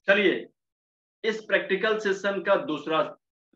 चलिए, इस practical session का दूसरा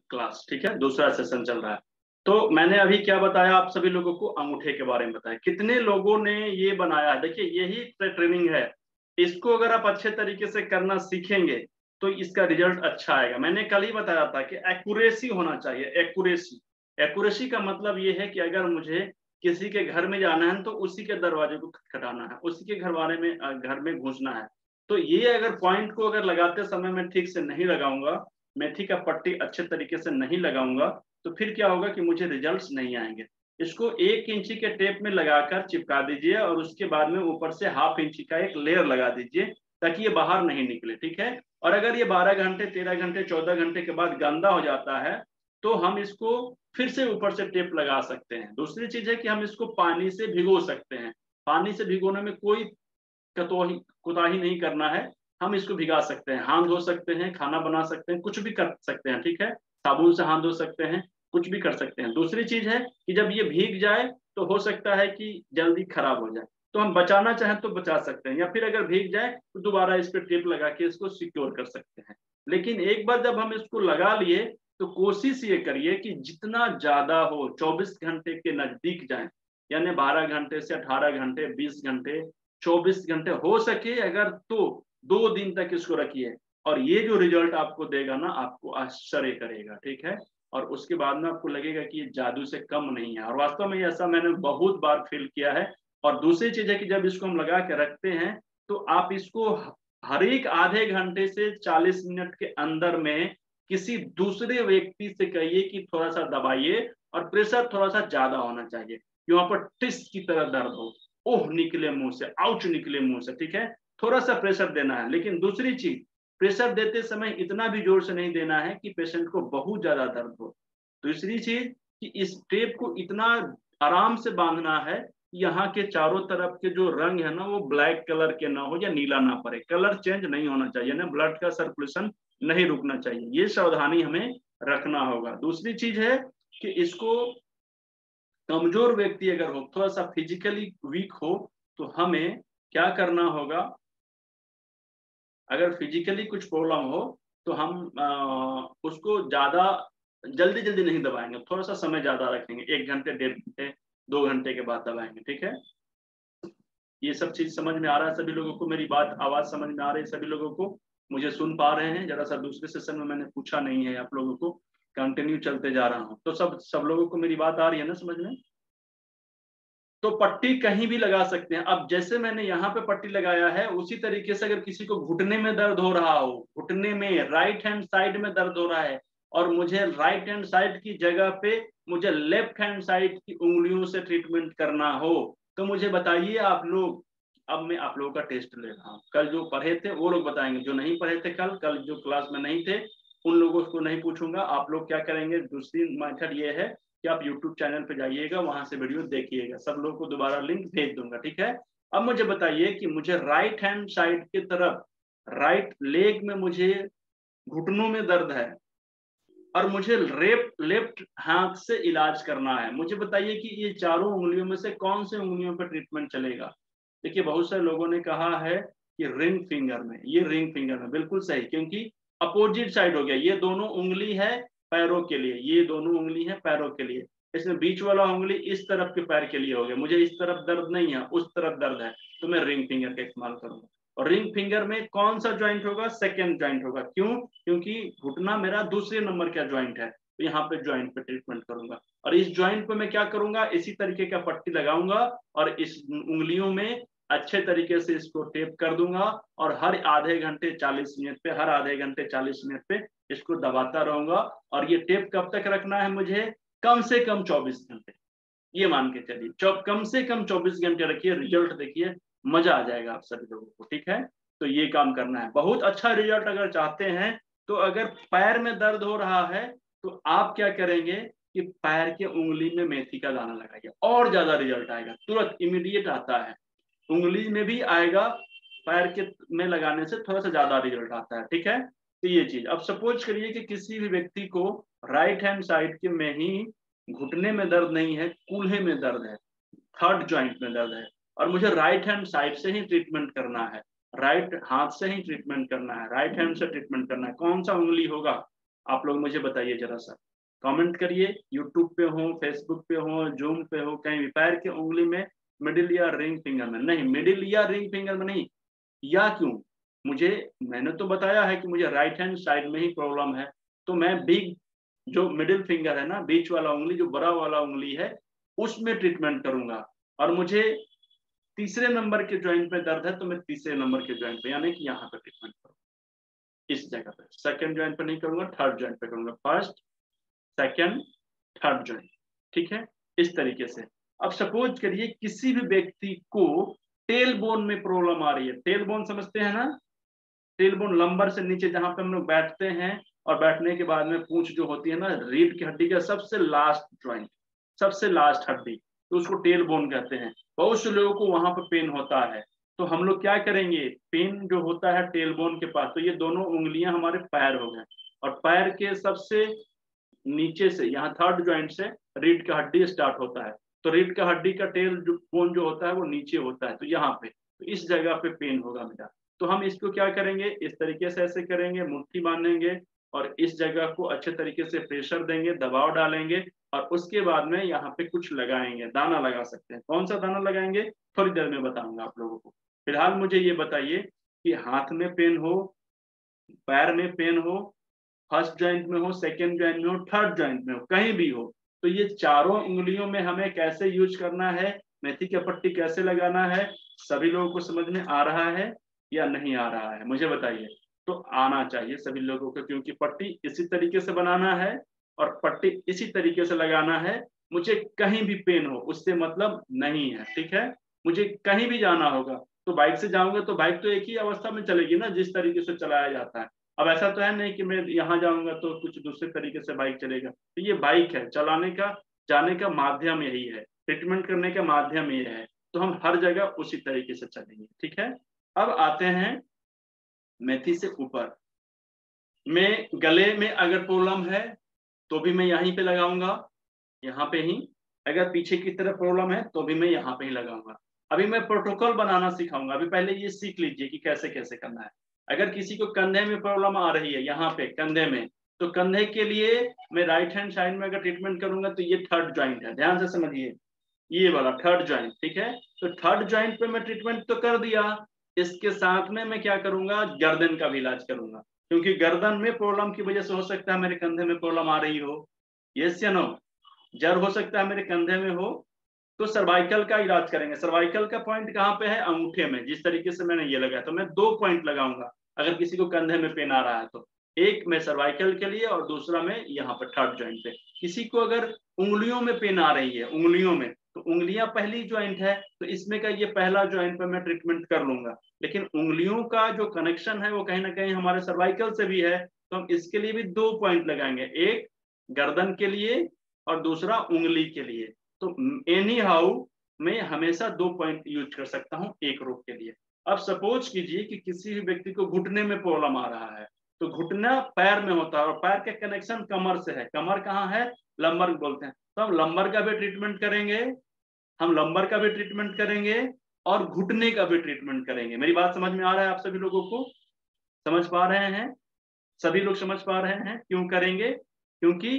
क्लास, ठीक है, दूसरा सेशन चल रहा है। तो मैंने अभी क्या बताया आप सभी लोगों को, अंगूठे के बारे में बताया। कितने लोगों ने ये बनाया? देखिए, यही ट्रेनिंग है। इसको अगर आप अच्छे तरीके से करना सीखेंगे तो इसका रिजल्ट अच्छा आएगा। मैंने कल ही बताया था कि एक्यूरेसी होना चाहिए। एक्यूरेसी, एक्यूरेसी का मतलब ये है कि अगर मुझे किसी के घर में जाना है तो उसी के दरवाजे को खटखटाना है, उसी के घर में घुसना है। तो ये अगर पॉइंट को अगर लगाते समय मैं ठीक से नहीं लगाऊंगा, मेथी का पट्टी अच्छे तरीके से नहीं लगाऊंगा, तो फिर क्या होगा कि मुझे रिजल्ट्स नहीं आएंगे। इसको 1 इंची के टेप में लगाकर चिपका दीजिए और उसके बाद में ऊपर से ½ इंची का एक लेयर लगा दीजिए ताकि ये बाहर नहीं निकले, ठीक है। और अगर ये 12 घंटे, 13 घंटे, 14 घंटे के बाद गंदा हो जाता है तो हम इसको फिर से ऊपर से टेप लगा सकते हैं। दूसरी चीज है कि हम इसको पानी से भिगो सकते हैं। पानी से भिगोने में कोई कोताही नहीं करना है। हम इसको भिगा सकते हैं, हाथ धो सकते हैं, खाना बना सकते हैं, कुछ भी कर सकते हैं, ठीक है। साबुन से हाथ धो सकते हैं, कुछ भी कर सकते हैं। दूसरी चीज है कि जब ये भीग जाए तो हो सकता है कि जल्दी खराब हो जाए, तो हम बचाना चाहें तो बचा सकते हैं, या फिर अगर भीग जाए तो दोबारा इस पर टेप लगा के इसको सिक्योर कर सकते हैं। लेकिन एक बार जब हम इसको लगा लिए तो कोशिश ये करिए कि जितना ज्यादा हो 24 घंटे के नजदीक जाए, यानी 12 घंटे से 18 घंटे, 20 घंटे, 24 घंटे हो सके अगर तो 2 दिन तक इसको रखिए। और ये जो रिजल्ट आपको देगा ना, आपको आश्चर्य करेगा, ठीक है। और उसके बाद में आपको लगेगा कि ये जादू से कम नहीं है, और वास्तव में ऐसा मैंने बहुत बार फील किया है। और दूसरी चीज है कि जब इसको हम लगा के रखते हैं तो आप इसको हर एक आधे घंटे से 40 मिनट के अंदर में किसी दूसरे व्यक्ति से कहिए कि थोड़ा सा दबाइए, और प्रेशर थोड़ा सा ज्यादा होना चाहिए, यहाँ पर टिस की तरह दर्द हो, ओह निकले मुंह से, आउच निकले मुंह से, ठीक है। थोड़ा सा प्रेशर देना है। लेकिन दूसरी चीज, प्रेशर देते समय इतना भी जोर से नहीं देना है कि पेशेंट को बहुत ज्यादा दर्द हो। दूसरी चीज कि इस टेप को इतना आराम से बांधना है, यहाँ के चारों तरफ के जो रंग है ना वो ब्लैक कलर के ना हो या नीला ना पड़े, कलर चेंज नहीं होना चाहिए ना, ब्लड का सर्कुलेशन नहीं रुकना चाहिए। ये सावधानी हमें रखना होगा। दूसरी चीज है कि इसको कमजोर व्यक्ति अगर हो, थोड़ा सा फिजिकली वीक हो, तो हमें क्या करना होगा? अगर फिजिकली कुछ प्रॉब्लम हो तो हम उसको ज्यादा जल्दी जल्दी नहीं दबाएंगे, थोड़ा सा समय ज्यादा रखेंगे, 1 घंटे, 1.5 घंटे, 2 घंटे के बाद दबाएंगे, ठीक है। ये सब चीज समझ में आ रहा है सभी लोगों को? मेरी बात, आवाज समझ में आ रही है सभी लोगों को? मुझे सुन पा रहे हैं? जरा सा दूसरे सेशन में मैंने पूछा नहीं है आप लोगों को, कंटिन्यू चलते जा रहा हूँ, तो सब लोगों को मेरी बात आ रही है ना समझ में? तो पट्टी कहीं भी लगा सकते हैं। अब जैसे मैंने यहाँ पे पट्टी लगाया है उसी तरीके से अगर किसी को घुटने में दर्द हो रहा हो, घुटने में राइट हैंड साइड में दर्द हो रहा है, और मुझे राइट हैंड साइड की जगह पे मुझे लेफ्ट हैंड साइड की उंगलियों से ट्रीटमेंट करना हो, तो मुझे बताइए आप लोग। अब मैं आप लोगों का टेस्ट ले रहा हूँ। कल जो पढ़े थे वो लोग बताएंगे, जो नहीं पढ़े थे कल कल जो क्लास में नहीं थे उन लोगों को नहीं पूछूंगा। आप लोग क्या करेंगे? दूसरी मेथड ये है कि आप YouTube चैनल पे जाइएगा, वहां से वीडियो देखिएगा, सब लोगों को दोबारा लिंक भेज दूंगा, ठीक है। अब मुझे बताइए कि मुझे राइट हैंड साइड की तरफ, राइट लेग में मुझे घुटनों में दर्द है, और मुझे लेफ्ट हाथ से इलाज करना है। मुझे बताइए कि ये चारों उंगलियों में से कौन से उंगलियों पर ट्रीटमेंट चलेगा? देखिए, बहुत सारे लोगों ने कहा है कि रिंग फिंगर में, ये रिंग फिंगर में बिल्कुल सही, क्योंकि अपोजिट साइड हो गया। ये दोनों उंगली है पैरों के लिए, ये दोनों उंगली है पैरों के लिए, इसमें बीच वाला उंगली इस तरफ के पैर के लिए हो गया। मुझे इस तरफ दर्द नहीं है, उस तरफ दर्द है, तो मैं रिंग फिंगर का इस्तेमाल करूंगा। और रिंग फिंगर में कौन सा ज्वाइंट होगा? सेकेंड ज्वाइंट होगा। क्यों? क्योंकि घुटना मेरा दूसरे नंबर का ज्वाइंट है, तो यहाँ पे ज्वाइंट पे ट्रीटमेंट करूंगा। और इस ज्वाइंट पे मैं क्या करूंगा? इसी तरीके का पट्टी लगाऊंगा और इस उंगलियों में अच्छे तरीके से इसको टेप कर दूंगा, और हर आधे घंटे 40 मिनट पे, हर आधे घंटे 40 मिनट पे इसको दबाता रहूंगा। और ये टेप कब तक रखना है मुझे? कम से कम 24 घंटे, ये मान के चलिए कम से कम 24 घंटे रखिए। रिजल्ट देखिए, मजा आ जाएगा आप सभी लोगों को, ठीक है। तो ये काम करना है। बहुत अच्छा रिजल्ट अगर चाहते हैं तो अगर पैर में दर्द हो रहा है तो आप क्या करेंगे कि पैर के उंगली में मेथी का दाना लगाइए, और ज्यादा रिजल्ट आएगा, तुरंत इमीडिएट आता है। उंगली में भी आएगा, पैर के में लगाने से थोड़ा सा ज्यादा रिजल्ट आता है, ठीक है। तो ये चीज, अब सपोज करिए कि किसी भी व्यक्ति को राइट हैंड साइड के में ही घुटने में दर्द नहीं है, कूल्हे में दर्द है, थर्ड ज्वाइंट में दर्द है, और मुझे राइट हैंड साइड से ही ट्रीटमेंट करना है, राइट हाथ से ही ट्रीटमेंट करना है, राइट हैंड से ट्रीटमेंट करना है। कौन सा उंगली होगा आप लोग मुझे बताइए जरा सा, कमेंट करिए। यूट्यूब पे हो, फेसबुक पे हो, जूम पे हो, कहीं भी पैर की उंगली में, मिडिल या रिंग फिंगर में नहीं, मिडिल या रिंग फिंगर में नहीं। या क्यों? मुझे, मैंने तो बताया है कि मुझे राइट हैंड साइड में ही प्रॉब्लम है, तो मैं बिग जो मिडिल फिंगर है ना, बीच वाला उंगली, जो बड़ा वाला उंगली है, उसमें ट्रीटमेंट करूंगा। और मुझे तीसरे नंबर के जॉइंट में दर्द है तो मैं तीसरे नंबर के जॉइंट पे, यानी कि यहाँ पे ट्रीटमेंट करूंगा, इस जगह पे। सेकंड जॉइंट पे नहीं करूंगा, थर्ड जॉइंट पे करूंगा, फर्स्ट सेकंड थर्ड जॉइंट, ठीक है, इस तरीके से। अब सपोज करिए किसी भी व्यक्ति को टेल बोन में प्रॉब्लम आ रही है। टेल बोन समझते हैं ना? टेल बोन लंबर से नीचे जहां पे हम लोग बैठते हैं, और बैठने के बाद में पूंछ जो होती है ना, रीढ़ की हड्डी का सबसे लास्ट ज्वाइंट, सबसे लास्ट हड्डी, तो उसको टेल बोन कहते हैं। बहुत से लोगों को वहां पर पेन होता है, तो हम लोग क्या करेंगे, पेन जो होता है टेल बोन के पास, तो ये दोनों उंगलियां हमारे पैर हो गए, और पैर के सबसे नीचे से, यहाँ थर्ड ज्वाइंट से रीढ़ का हड्डी स्टार्ट होता है, तो रीढ़ का हड्डी का टेल जो बोन जो होता है वो नीचे होता है, तो यहाँ पे, तो इस जगह पे पेन होगा मेरा। तो हम इसको क्या करेंगे, इस तरीके से ऐसे करेंगे, मुट्ठी बांधेंगे, और इस जगह को अच्छे तरीके से प्रेशर देंगे, दबाव डालेंगे, और उसके बाद में यहाँ पे कुछ लगाएंगे, दाना लगा सकते हैं। कौन सा दाना लगाएंगे थोड़ी देर में बताऊंगा आप लोगों को। फिलहाल मुझे ये बताइए कि हाथ में पेन हो, पैर में पेन हो, फर्स्ट ज्वाइंट में हो, सेकेंड ज्वाइंट में हो, थर्ड ज्वाइंट में हो, कहीं भी हो, तो ये चारों उंगलियों में हमें कैसे यूज करना है, मेथी का पट्टी कैसे लगाना है, सभी लोगों को समझ में आ रहा है या नहीं आ रहा है मुझे बताइए। तो आना चाहिए सभी लोगों को, क्योंकि पट्टी इसी तरीके से बनाना है और पट्टी इसी तरीके से लगाना है। मुझे कहीं भी पेन हो उससे मतलब नहीं है, ठीक है। मुझे कहीं भी जाना होगा तो बाइक से जाऊंगा, तो बाइक तो एक ही अवस्था में चलेगी ना जिस तरीके से चलाया जाता है। अब ऐसा तो है नहीं कि मैं यहाँ जाऊंगा तो कुछ दूसरे तरीके से बाइक चलेगा, तो ये बाइक है चलाने का, जाने का माध्यम यही है, ट्रीटमेंट करने का माध्यम ये है, तो हम हर जगह उसी तरीके से चलेंगे, ठीक है। अब आते हैं मेथी से ऊपर में, गले में अगर प्रॉब्लम है तो भी मैं यहीं पे लगाऊंगा, यहाँ पे ही। अगर पीछे की तरफ प्रॉब्लम है तो भी मैं यहाँ पे ही लगाऊंगा। अभी मैं प्रोटोकॉल बनाना सिखाऊंगा, अभी पहले ये सीख लीजिए कि कैसे कैसे करना है। अगर किसी को कंधे में प्रॉब्लम आ रही है, यहाँ पे कंधे में, तो कंधे के लिए मैं राइट हैंड साइड में अगर ट्रीटमेंट करूंगा तो ये थर्ड ज्वाइंट है, ध्यान से समझिए, ये वाला थर्ड ज्वाइंट, ठीक है। तो थर्ड ज्वाइंट पे मैं ट्रीटमेंट तो कर दिया, इसके साथ में मैं क्या करूंगा, गर्दन का भी इलाज करूंगा, क्योंकि गर्दन में प्रॉब्लम की वजह से हो सकता है मेरे कंधे में प्रॉब्लम आ रही हो, यस या नो, जर हो सकता है मेरे कंधे में हो, तो सर्वाइकल का इलाज करेंगे। सर्वाइकल का पॉइंट कहाँ पे है, अंगूठे में, जिस तरीके से मैंने ये लगाया, तो मैं 2 पॉइंट लगाऊंगा अगर किसी को कंधे में पेन आ रहा है तो, एक में सर्वाइकल के लिए और दूसरा में यहाँ पर थर्ड ज्वाइंट पे। किसी को अगर उंगलियों में पेन आ रही है, उंगलियों में, तो उंगलियां पहली ज्वाइंट है, तो इसमें का ये पहला ज्वाइंट पे मैं ट्रीटमेंट कर लूंगा, लेकिन उंगलियों का जो कनेक्शन है वो कहीं ना कहीं हमारे सर्वाइकल से भी है, तो हम इसके लिए भी 2 पॉइंट लगाएंगे, एक गर्दन के लिए और दूसरा उंगली के लिए। तो एनी हाउ मैं हमेशा 2 पॉइंट यूज कर सकता हूं एक रोग के लिए। अब सपोज कीजिए कि किसी भी व्यक्ति को घुटने में प्रॉब्लम आ रहा है, तो घुटना पैर में होता है और पैर का कनेक्शन कमर से है, कमर कहाँ है, लंबर बोलते हैं, तो हम लंबर का भी ट्रीटमेंट करेंगे, हम लंबर का भी ट्रीटमेंट करेंगे और घुटने का भी ट्रीटमेंट करेंगे। मेरी बात समझ में आ रहा है आप सभी लोगों को, समझ पा रहे हैं, सभी लोग समझ पा रहे हैं क्यों करेंगे, क्योंकि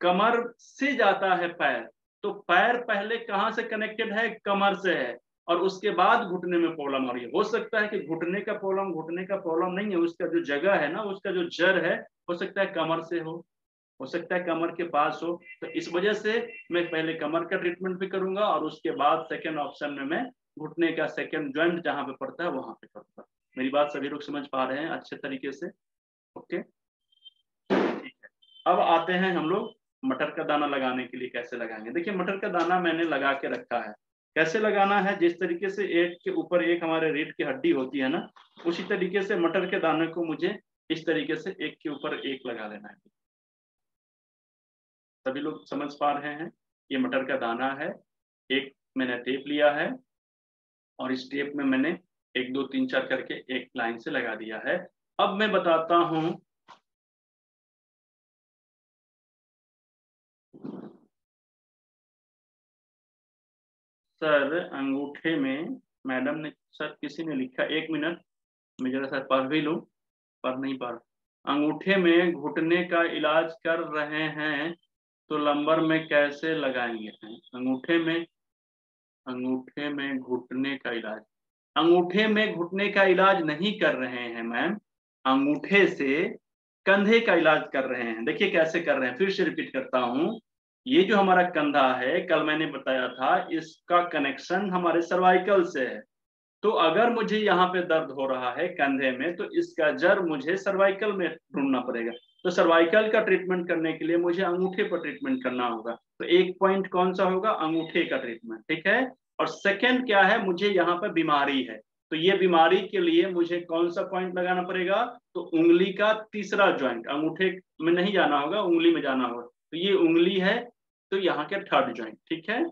कमर से जाता है पैर, तो पैर पहले कहां से कनेक्टेड है, कमर से है, और उसके बाद घुटने में प्रॉब्लम आ रही है। हो सकता है कि घुटने का प्रॉब्लम नहीं है, उसका जो जगह है ना, उसका जो जड़ है, हो सकता है कमर से हो सकता है कमर के पास हो, तो इस वजह से मैं पहले कमर का ट्रीटमेंट भी करूंगा और उसके बाद सेकेंड ऑप्शन में मैं घुटने का सेकेंड ज्वाइंट जहां पे पड़ता है वहां पे करूंगा। मेरी बात सभी लोग समझ पा रहे हैं अच्छे तरीके से, ओके, ठीक है। अब आते हैं हम लोग मटर का दाना लगाने के लिए कैसे लगाएंगे। देखिए मटर का दाना मैंने लगा के रखा है, कैसे लगाना है, जिस तरीके से एक के ऊपर एक हमारे रीढ़ की हड्डी होती है ना, उसी तरीके से मटर के दाने को मुझे इस तरीके से एक के ऊपर एक लगा लेना है। सभी लोग समझ पा रहे हैं, ये मटर का दाना है, एक मैंने टेप लिया है और इस टेप में मैंने 1 2 3 4 करके एक लाइन से लगा दिया है। अब मैं बताता हूं, सर अंगूठे में, मैडम ने, सर किसी ने लिखा, 1 मिनट, मैं जरा सा पढ़ भी लूं, पढ़ नहीं पढ़। अंगूठे में घुटने का इलाज कर रहे हैं तो लंबर में कैसे लगाएंगे? अंगूठे में घुटने का इलाज, अंगूठे में घुटने का इलाज नहीं कर रहे हैं मैम, अंगूठे से कंधे का इलाज कर रहे हैं। देखिए कैसे कर रहे हैं, फिर से रिपीट करता हूं। ये जो हमारा कंधा है, कल मैंने बताया था, इसका कनेक्शन हमारे सर्वाइकल से है। तो अगर मुझे यहाँ पे दर्द हो रहा है कंधे में, तो इसका जड़ मुझे सर्वाइकल में ढूंढना पड़ेगा। तो सर्वाइकल का ट्रीटमेंट करने के लिए मुझे अंगूठे पर ट्रीटमेंट करना होगा। तो एक पॉइंट कौन सा होगा? अंगूठे का ट्रीटमेंट, ठीक है। और सेकंड क्या है, मुझे यहाँ पर बीमारी है, तो ये बीमारी के लिए मुझे कौन सा पॉइंट लगाना पड़ेगा? तो उंगली का तीसरा ज्वाइंट, अंगूठे में नहीं जाना होगा, उंगली में जाना होगा। तो ये उंगली है, तो यहाँ के थर्ड ज्वाइंट, ठीक है,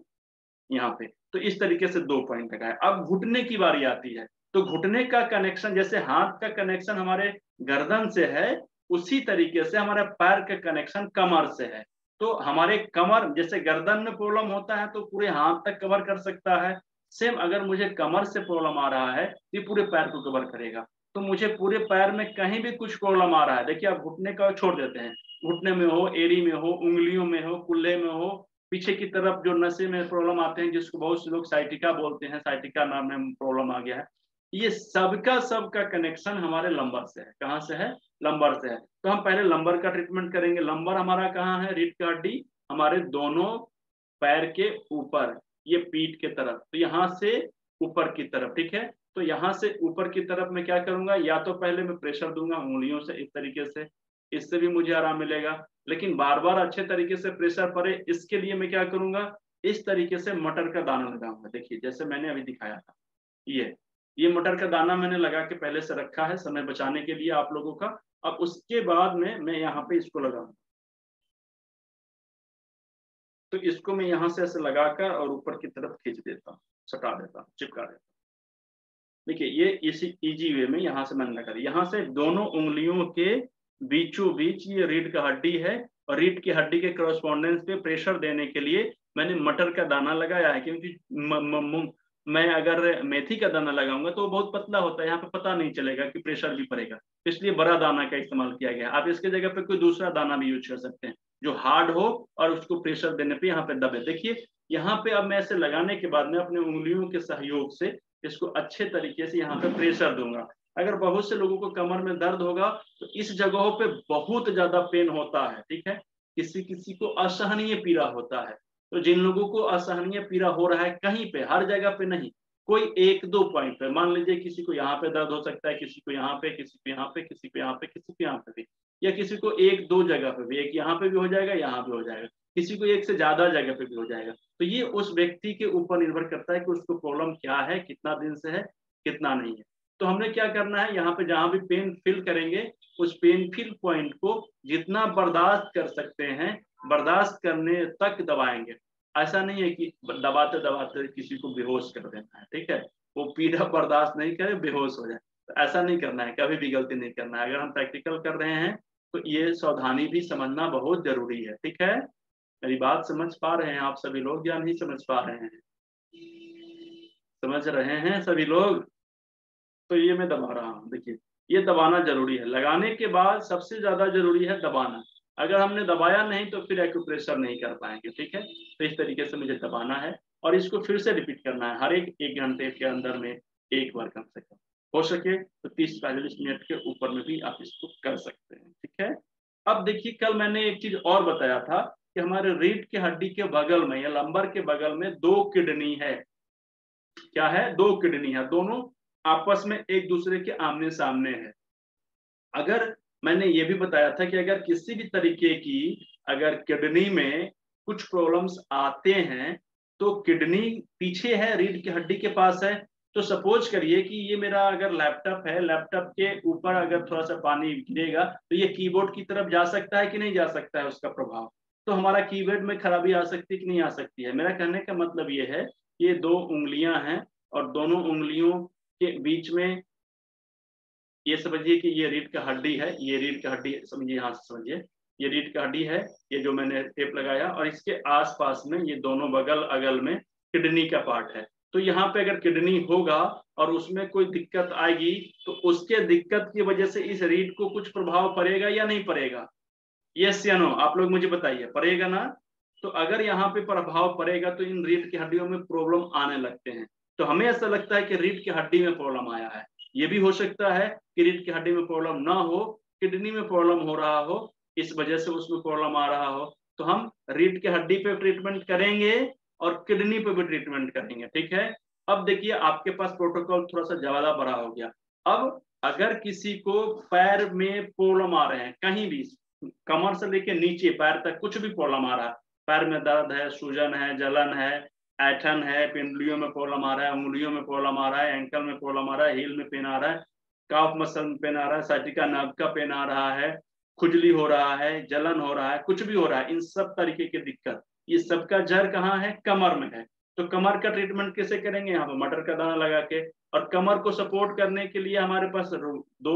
यहाँ पे। तो इस तरीके से 2 पॉइंट लगाए। अब घुटने की बारी आती है, तो घुटने का कनेक्शन जैसे हाथ का कनेक्शन हमारे गर्दन से है, उसी तरीके से हमारे पैर का कनेक्शन कमर से है। तो हमारे कमर, जैसे गर्दन में प्रॉब्लम होता है तो पूरे हाथ तक कवर कर सकता है, सेम अगर मुझे कमर से प्रॉब्लम आ रहा है, ये पूरे पैर को कवर करेगा। तो मुझे पूरे पैर में कहीं भी कुछ प्रॉब्लम आ रहा है, देखिए आप घुटने का छोड़ देते हैं, घुटने में हो, एड़ी में हो, उंगलियों में हो, कुल्ले में हो, पीछे की तरफ जो नशे में प्रॉब्लम आते हैं, जिसको बहुत से लोग साइटिका बोलते हैं, साइटिका नाम में प्रॉब्लम आ गया है, ये सबका कनेक्शन हमारे लंबर से है। कहाँ से है? लंबर से है। तो हम पहले लंबर का ट्रीटमेंट करेंगे। लंबर हमारा कहाँ है? रीढ़ की हड्डी हमारे दोनों पैर के ऊपर, ये पीठ के तरफ, तो यहाँ से ऊपर की तरफ, ठीक है। तो यहाँ से ऊपर की तरफ मैं क्या करूंगा, या तो पहले मैं प्रेशर दूंगा उंगलियों से इस तरीके से, इससे भी मुझे आराम मिलेगा। लेकिन बार बार अच्छे तरीके से प्रेशर पड़े, इसके लिए मैं क्या करूंगा, इस तरीके से मटर का दाना लगाऊंगा। देखिए जैसे मैंने अभी दिखाया था, ये मटर का दाना मैंने लगा के पहले से रखा है समय बचाने के लिए आप लोगों का। अब उसके बाद में मैं यहाँ पे इसको लगाऊंगा, तो इसको मैं यहाँ से ऐसे लगाकर और ऊपर की तरफ खींच देता हूँ, सटा देता हूँ, चिपका देता हूँ। देखिए ये इसी इजी वे में यहाँ से मैंने लगा दिया। यहाँ से दोनों उंगलियों के बीचों बीच ये रीढ़ का हड्डी है, और रीढ़ की हड्डी के करस्पॉन्डेंस पे प्रेशर देने के लिए मैंने मटर का दाना लगाया है। क्योंकि मैं अगर मेथी का दाना लगाऊंगा तो वो बहुत पतला होता है, यहाँ पे पता नहीं चलेगा कि प्रेशर भी पड़ेगा, इसलिए बड़ा दाना का इस्तेमाल किया गया। आप इसके जगह पे कोई दूसरा दाना भी यूज कर सकते हैं जो हार्ड हो और उसको प्रेशर देने पे यहाँ पे दबे। देखिए यहाँ पे अब मैं ऐसे लगाने के बाद में अपने उंगलियों के सहयोग से इसको अच्छे तरीके से यहाँ पे प्रेशर दूंगा। अगर बहुत से लोगों को कमर में दर्द होगा तो इस जगहों पे बहुत ज्यादा पेन होता है, ठीक है, किसी किसी को असहनीय पीड़ा होता है। तो जिन लोगों को असहनीय पीड़ा हो रहा है कहीं पे, हर जगह पे नहीं, कोई एक दो पॉइंट पे, मान लीजिए किसी को यहाँ पे दर्द हो सकता है, किसी को यहाँ पे, किसी को यहाँ पे, किसी को यहाँ पे, किसी को यहाँ पे भी, या किसी को एक दो जगह पे भी, एक यहाँ पे भी हो जाएगा, यहाँ पे हो जाएगा, किसी को एक से ज्यादा जगह पे भी हो जाएगा। तो ये उस व्यक्ति के ऊपर निर्भर करता है कि उसको प्रॉब्लम क्या है, कितना दिन से है, कितना नहीं है। तो हमने क्या करना है, यहाँ पे जहां भी पेन फील करेंगे उस पेन फील पॉइंट को जितना बर्दाश्त कर सकते हैं, बर्दाश्त करने तक दबाएंगे। ऐसा नहीं है कि दबाते दबाते किसी को बेहोश कर देना है, ठीक है, वो पीड़ा बर्दाश्त नहीं करे बेहोश हो जाए, तो ऐसा नहीं करना है, कभी भी गलती नहीं करना है। अगर हम प्रैक्टिकल कर रहे हैं तो ये सावधानी भी समझना बहुत जरूरी है, ठीक है। मेरी बात समझ पा रहे हैं आप सभी लोग या नहीं समझ पा रहे हैं? समझ रहे हैं सभी लोग? तो ये मैं दबा रहा हूँ, देखिए ये दबाना जरूरी है। लगाने के बाद सबसे ज्यादा जरूरी है दबाना। अगर हमने दबाया नहीं तो फिर एक्यूप्रेशर नहीं कर पाएंगे, ठीक है। तो इस तरीके से मुझे दबाना है और इसको फिर से रिपीट करना है हर एक घंटे के अंदर में एक बार कम से कम, हो सके तो 30-45 मिनट के ऊपर में भी आप इसको कर सकते हैं, ठीक है। अब देखिए कल मैंने एक चीज और बताया था कि हमारे रीढ़ की हड्डी के बगल में या लंबर के बगल में 2 किडनी है। क्या है? 2 किडनी है, दोनों आपस में एक दूसरे के आमने सामने है। अगर मैंने ये भी बताया था कि अगर किसी भी तरीके की अगर किडनी में कुछ प्रॉब्लम्स आते हैं तो किडनी पीछे है, रीढ़ की हड्डी के पास है। तो सपोज करिए कि ये मेरा अगर लैपटॉप है, लैपटॉप के ऊपर अगर थोड़ा सा पानी गिरेगा तो ये कीबोर्ड की तरफ जा सकता है कि नहीं जा सकता है उसका प्रभाव, तो हमारा कीबोर्ड में खराबी आ सकती है कि नहीं आ सकती है। मेरा कहने का मतलब ये है, ये 2 उंगलियां हैं और दोनों उंगलियों के बीच में ये समझिए कि ये रीढ़ का हड्डी है, ये रीढ़ का हड्डी समझिए, यहाँ से समझिए, ये रीढ़ का हड्डी है, ये जो मैंने टेप लगाया, और इसके आसपास में ये दोनों बगल अगल में किडनी का पार्ट है। तो यहाँ पे अगर किडनी होगा और उसमें कोई दिक्कत आएगी तो उसके दिक्कत की वजह से इस रीढ़ को कुछ प्रभाव पड़ेगा या नहीं पड़ेगा? यस या नो? आप लोग मुझे बताइए, पड़ेगा ना? तो अगर यहाँ पे प्रभाव पड़ेगा तो इन रीढ़ की हड्डियों में प्रॉब्लम आने लगते हैं। तो हमें ऐसा लगता है कि रीढ़ की हड्डी में प्रॉब्लम आया है। ये भी हो सकता है कि रीढ़ की हड्डी में प्रॉब्लम ना हो, किडनी में प्रॉब्लम हो रहा हो, इस वजह से उसमें प्रॉब्लम आ रहा हो। तो हम रीढ़ की हड्डी पे ट्रीटमेंट करेंगे और किडनी पे भी ट्रीटमेंट करेंगे, ठीक है? अब देखिए आपके पास प्रोटोकॉल थोड़ा सा ज्यादा बड़ा हो गया। अब अगर किसी को पैर में प्रॉब्लम आ रहे हैं, कहीं भी कमर से लेके नीचे पैर तक कुछ भी प्रॉब्लम आ रहा है, पैर में दर्द है, सूजन है, जलन है, ऐठन है, पिंडलियों में प्रॉब्लम आ रहा है, उंगलियों में प्रॉब्लम आ रहा है, एंकल में प्रॉब्लम आ रहा है, हील में पेन आ रहा है, काफ मसल में पेन आ रहा है, साइटिका नर्व का पेन आ रहा है, खुजली हो रहा है, जलन हो रहा है, कुछ भी हो रहा है, इन सब तरीके की दिक्कत, ये सबका जड़ कहाँ है? कमर में है। तो कमर का ट्रीटमेंट कैसे करेंगे? यहाँ पर मटर का दाना लगा के। और कमर को सपोर्ट करने के लिए हमारे पास दो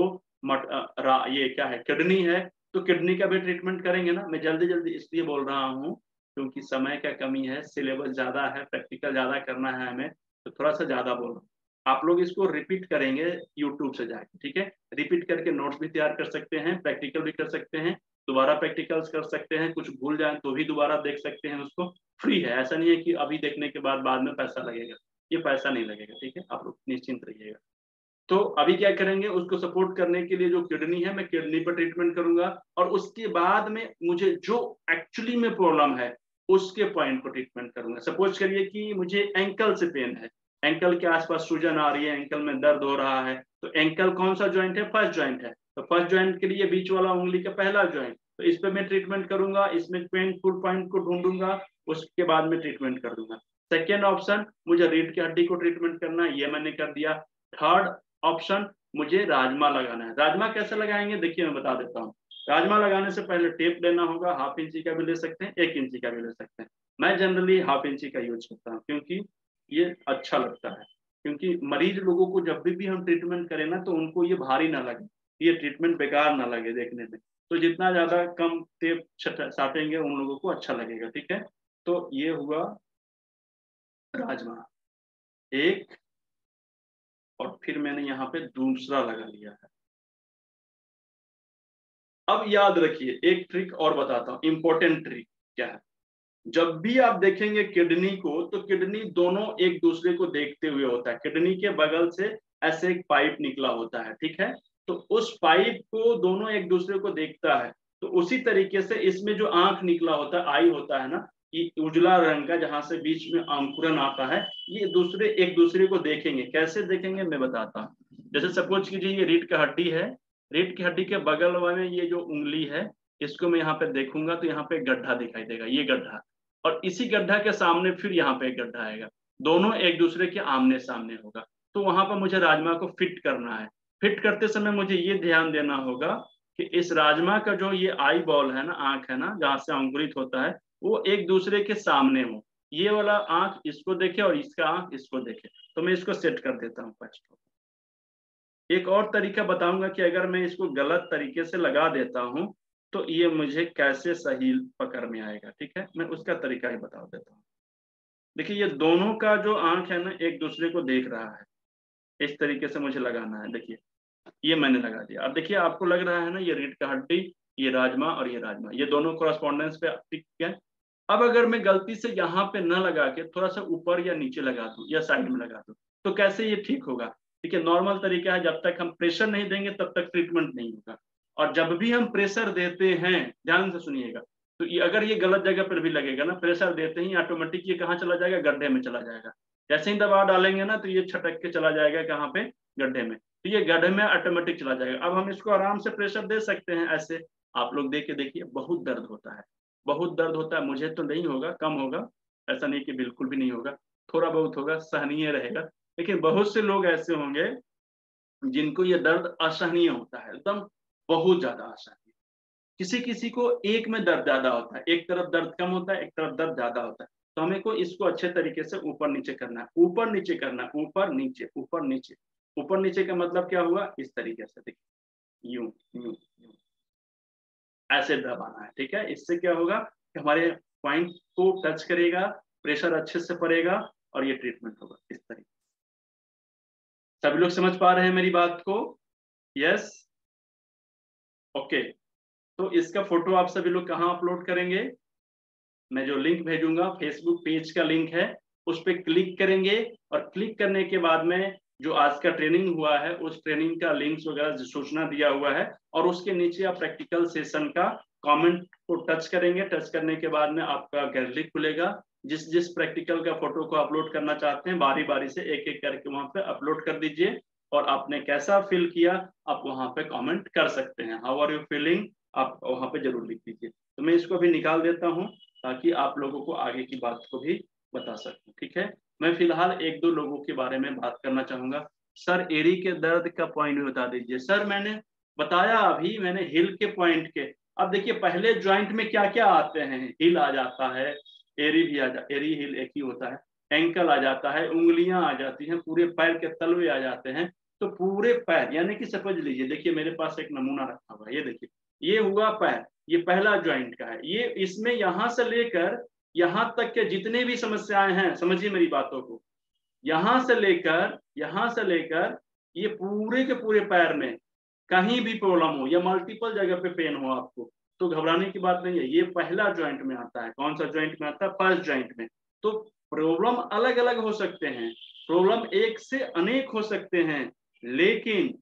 ये क्या है, किडनी है, तो किडनी का भी ट्रीटमेंट करेंगे ना। मैं जल्दी जल्दी इसलिए बोल रहा हूँ क्योंकि समय का कमी है, सिलेबस ज्यादा है, प्रैक्टिकल ज्यादा करना है हमें, तो थोड़ा सा ज्यादा बोल रहा हूँ। आप लोग इसको रिपीट करेंगे यूट्यूब से जाके, ठीक है? रिपीट करके नोट्स भी तैयार कर सकते हैं, प्रैक्टिकल भी कर सकते हैं, दोबारा प्रैक्टिकल्स कर सकते हैं, कुछ भूल जाए तो भी दोबारा देख सकते हैं उसको। फ्री है, ऐसा नहीं है कि अभी देखने के बाद में पैसा लगेगा, ये पैसा नहीं लगेगा, ठीक है? आप लोग निश्चिंत रहिएगा। तो अभी क्या करेंगे, उसको सपोर्ट करने के लिए जो किडनी है, मैं किडनी पर ट्रीटमेंट करूंगा, और उसके बाद में मुझे जो एक्चुअली में प्रॉब्लम है उसके पॉइंट को ट्रीटमेंट करूंगा। सपोज करिए कि मुझे एंकल से पेन है, एंकल के आसपास सूजन आ रही है, एंकल में दर्द हो रहा है, तो एंकल कौन सा ज्वाइंट है? फर्स्ट ज्वाइंट है। तो फर्स्ट ज्वाइंट के लिए बीच वाला उंगली का पहला ज्वाइंट, तो इस पे मैं ट्रीटमेंट करूंगा, इसमें पेनफुल पॉइंट को ढूंढूंगा, उसके बाद में ट्रीटमेंट कर दूंगा। सेकेंड ऑप्शन, मुझे रीढ़ की हड्डी को ट्रीटमेंट करना है, ये मैंने कर दिया। थर्ड ऑप्शन, मुझे राजमा लगाना है। राजमा कैसे लगाएंगे देखिए, मैं बता देता हूँ। राजमा लगाने से पहले टेप लेना होगा, हाफ इंची का भी ले सकते हैं, 1 इंची का भी ले सकते हैं। मैं जनरली हाफ इंची का यूज करता हूँ क्योंकि ये अच्छा लगता है, क्योंकि मरीज लोगों को जब भी हम ट्रीटमेंट करें ना तो उनको ये भारी ना लगे, ये ट्रीटमेंट बेकार ना लगे देखने में। तो जितना ज्यादा कम टेप साटेंगे उन लोगों को अच्छा लगेगा, ठीक है? तो ये हुआ राजमा एक, और फिर मैंने यहाँ पे दूसरा लगा लिया है। अब याद रखिए, एक ट्रिक और बताता हूँ, इंपॉर्टेंट ट्रिक क्या है। जब भी आप देखेंगे किडनी को, तो किडनी दोनों एक दूसरे को देखते हुए होता है। किडनी के बगल से ऐसे एक पाइप निकला होता है, ठीक है? तो उस पाइप को दोनों एक दूसरे को देखता है। तो उसी तरीके से इसमें जो आंख निकला होता है, आई होता है ना, ये उजला रंग का, जहां से बीच में अंकुरन आता है, ये दूसरे एक दूसरे को देखेंगे। कैसे देखेंगे मैं बताता हूँ। जैसे सपोज कीजिए ये रीढ़ की हड्डी है, रीढ़ की हड्डी के बगल में ये जो उंगली है, इसको मैं यहाँ पे देखूंगा तो यहाँ पे गड्ढा दिखाई देगा, ये गड्ढा, और इसी गड्ढा के सामने फिर यहाँ पे एक गड्ढा आएगा, दोनों एक दूसरे के आमने सामने होगा। तो वहां पर मुझे राजमा को फिट करना है। फिट करते समय मुझे ये ध्यान देना होगा कि इस राजमा का जो ये आई बॉल है ना, आंख है ना, जहां से अंकुरित होता है, वो एक दूसरे के सामने हो। ये वाला आंख इसको देखे और इसका आंख इसको देखे। तो मैं इसको सेट कर देता हूँ फर्स्ट। एक और तरीका बताऊंगा कि अगर मैं इसको गलत तरीके से लगा देता हूं तो ये मुझे कैसे सही पकड़ में आएगा, ठीक है? मैं उसका तरीका ही बता देता हूँ। देखिए ये दोनों का जो आंख है ना, एक दूसरे को देख रहा है, इस तरीके से मुझे लगाना है। देखिए ये मैंने लगा दिया। अब देखिए आपको लग रहा है ना, ये रीढ़ का हड्डी, ये राजमा और ये राजमा, ये दोनों कोरस्पॉन्डेंस पे टिक गए। अब अगर मैं गलती से यहाँ पे न लगा के थोड़ा सा ऊपर या नीचे लगा दूं या साइड में लगा दूं, तो कैसे ये ठीक होगा? देखिए नॉर्मल तरीका है, जब तक हम प्रेशर नहीं देंगे तब तक ट्रीटमेंट नहीं होगा। और जब भी हम प्रेशर देते हैं, ध्यान से सुनिएगा, तो ये अगर ये गलत जगह पर भी लगेगा ना, प्रेशर देते ही ऑटोमेटिक ये कहाँ चला जाएगा? गड्ढे में चला जाएगा। जैसे ही दबाव डालेंगे ना तो ये छटक के चला जाएगा कहाँ पे? गड्ढे में। तो ये गड्ढे में ऑटोमेटिक चला जाएगा। अब हम इसको आराम से प्रेशर दे सकते हैं ऐसे। आप लोग देख के देखिए, बहुत दर्द होता है, बहुत दर्द होता है। मुझे तो नहीं होगा, कम होगा, ऐसा नहीं कि बिल्कुल भी नहीं होगा, थोड़ा बहुत होगा, सहनीय रहेगा। लेकिन बहुत से लोग ऐसे होंगे जिनको ये दर्द असहनीय होता है, एकदम बहुत ज्यादा असहनीय। किसी किसी को एक में दर्द ज्यादा होता है, एक तरफ दर्द कम होता है, एक तरफ दर्द ज्यादा होता है। तो हमें को इसको अच्छे तरीके से ऊपर नीचे करना है, ऊपर नीचे करना है, ऊपर नीचे ऊपर नीचे। ऊपर नीचे का मतलब क्या हुआ? इस तरीके से देखिए, यूं यूं यूं, ऐसे दबाना है, ठीक है? इससे क्या होगा कि हमारे पॉइंट को टच करेगा, प्रेशर अच्छे से पड़ेगा, और ये ट्रीटमेंट होगा इस तरीके। सभी लोग समझ पा रहे हैं मेरी बात को? Yes, okay. तो इसका फोटो आप सभी लोग कहाँ अपलोड करेंगे? मैं जो लिंक भेजूंगा फेसबुक पेज का लिंक है, उस पर क्लिक करेंगे और क्लिक करने के बाद में जो आज का ट्रेनिंग हुआ है उस ट्रेनिंग का लिंक्स वगैरह सूचना दिया हुआ है, और उसके नीचे आप प्रैक्टिकल सेशन का कमेंट को टच करेंगे। टच करने के बाद में आपका गैलरी खुलेगा, जिस जिस प्रैक्टिकल का फोटो को अपलोड करना चाहते हैं बारी बारी से एक एक करके वहां पे अपलोड कर दीजिए, और आपने कैसा फील किया आप वहां पे कमेंट कर सकते हैं। हाउ आर यू फीलिंग आप वहां पे जरूर लिख दीजिए। तो मैं इसको भी निकाल देता हूँ ताकि आप लोगों को आगे की बात को भी बता सकूं। ठीक है, मैं फिलहाल एक दो लोगों के बारे में बात करना चाहूंगा। सर एरी के दर्द का पॉइंट बता दीजिए। सर मैंने बताया अभी, मैंने हिल के पॉइंट के। अब देखिए पहले ज्वाइंट में क्या क्या आते हैं, हिल आ जाता है, एरी भी एरी हिल एक ही होता है, एंकल आ जाता है, उंगलियां आ जाती हैं, पूरे पैर के तलवे आ जाते हैं। तो पूरे पैर यानी कि समझ लीजिए, देखिए मेरे पास एक नमूना रखा हुआ है, ये देखिए ये हुआ पैर, ये पहला ज्वाइंट का है। ये इसमें यहां से लेकर यहां तक के जितने भी समस्याएं हैं, समझिए मेरी बातों को, यहां से लेकर ये पूरे के पूरे पैर में कहीं भी प्रॉब्लम हो या मल्टीपल जगह पे पेन हो आपको, तो घबराने की बात नहीं है। ये पहला ज्वाइंट में आता है। कौन सा ज्वाइंट में आता है? फर्स्ट ज्वाइंट में। तो प्रॉब्लम अलग अलग हो सकते हैं, प्रॉब्लम एक से अनेक हो सकते हैं, लेकिन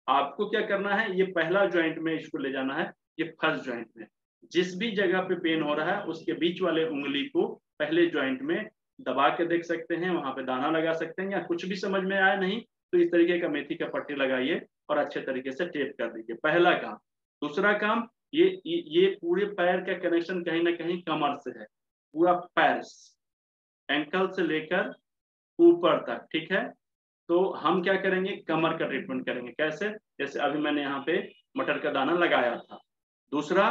आपको क्या करना है, ये पहला ज्वाइंट में इसको ले जाना है, ये फर्स्ट ज्वाइंट में। जिस भी जगह पे पेन हो रहा है उसके बीच वाले उंगली को पहले ज्वाइंट में दबा के देख सकते हैं, वहां पे दाना लगा सकते हैं, या कुछ भी समझ में आए नहीं तो इस तरीके का मेथी का पट्टी लगाइए और अच्छे तरीके से टेप कर दीजिए। पहला काम। दूसरा काम, ये पूरे पैर का कनेक्शन कहीं ना कहीं कमर से है, पूरा पैर एंकल से लेकर ऊपर तक। ठीक है, तो हम क्या करेंगे, कमर का ट्रीटमेंट करेंगे। कैसे? जैसे अभी मैंने यहाँ पे मटर का दाना लगाया था। दूसरा,